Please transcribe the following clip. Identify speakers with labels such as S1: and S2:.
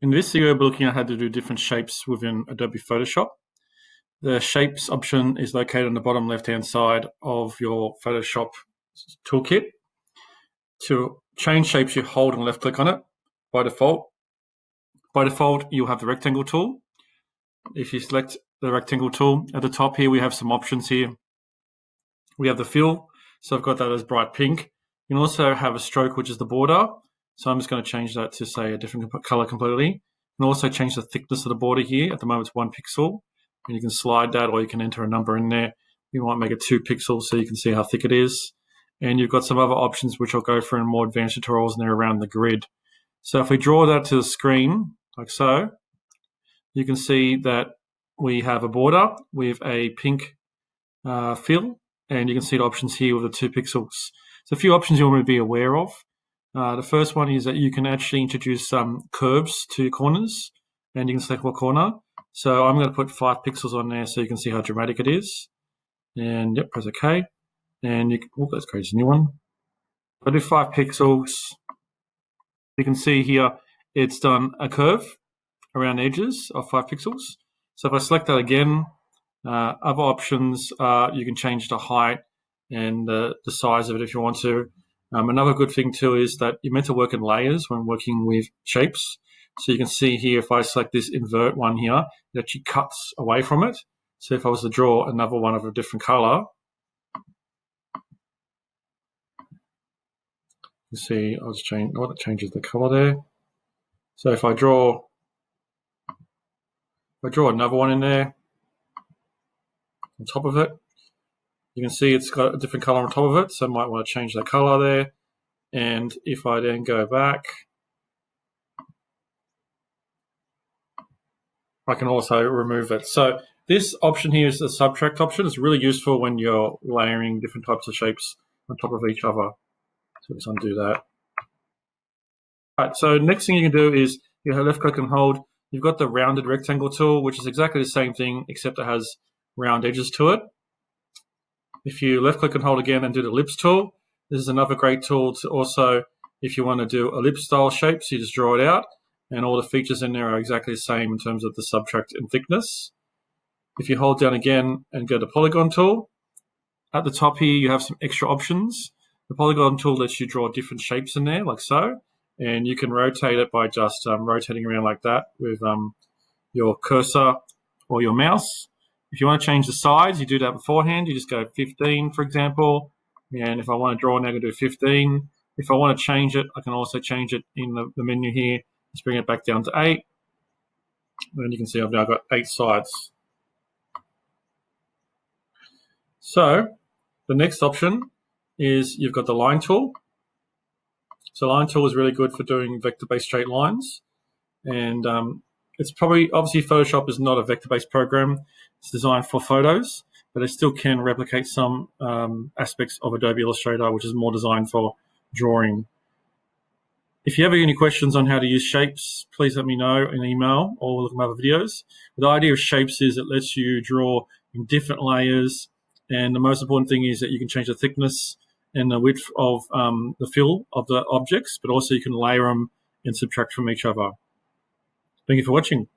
S1: In this video, we're looking at how to do different shapes within Adobe Photoshop. The Shapes option is located on the bottom left-hand side of your Photoshop toolkit. To change shapes, you hold and left-click on it by default. By default, you'll have the rectangle tool. If you select the rectangle tool, at the top here, we have some options here. We have the fill, so I've got that as bright pink. You can also have a stroke, which is the border. So I'm just going to change that to, say, a different color completely. You can also change the thickness of the border here. At the moment, it's 1 pixel. And you can slide that, or you can enter a number in there. You might make it 2 pixels so you can see how thick it is. And you've got some other options which I'll go through in more advanced tutorials, and they're around the grid. So if we draw that to the screen, like so, you can see that we have a border with a pink fill, and you can see the options here with the 2 pixels. So a few options you want to be aware of. The first one is that you can actually introduce some curves to corners, and you can select what corner. So I'm going to put 5 pixels on there so you can see how dramatic it is. And yep, press OK. And you can, let's create a new one. If I do 5 pixels, you can see here it's done a curve around the edges of 5 pixels. So if I select that again, other options you can change the height and the size of it if you want to. Another good thing too is that you're meant to work in layers when working with shapes. So you can see here, if I select this invert one here, it actually cuts away from it. So if I was to draw another one of a different color, you see I'll just change, oh, that changes the color there. So if I draw another one in there on top of it, you can see it's got a different color on top of it, so I might want to change the color there. And if I then go back, I can also remove it. So this option here is the subtract option. It's really useful when you're layering different types of shapes on top of each other. So let's undo that. All right, so next thing you can do is you have left click and hold. You've got the rounded rectangle tool, which is exactly the same thing, except it has round edges to it. If you left click and hold again and do the Ellipse Tool, this is another great tool to also, if you want to do ellipse style shapes, you just draw it out, and all the features in there are exactly the same in terms of the subtract and thickness. If you hold down again and go to Polygon tool, at the top here you have some extra options. The Polygon tool lets you draw different shapes in there, like so, and you can rotate it by just rotating around like that with your cursor or your mouse. If you want to change the size, you do that beforehand. You just go 15, for example. And if I want to draw now, I can do 15. If I want to change it, I can also change it in the menu here. Just bring it back down to 8. And you can see I've now got 8 sides. So the next option is you've got the line tool. So line tool is really good for doing vector-based straight lines. And it's probably, obviously Photoshop is not a vector-based program. It's designed for photos, but it still can replicate some aspects of Adobe Illustrator, which is more designed for drawing. If you have any questions on how to use shapes, please let me know in email or look at my other videos. The idea of shapes is it lets you draw in different layers, and the most important thing is that you can change the thickness and the width of the fill of the objects, but also you can layer them and subtract from each other. Thank you for watching.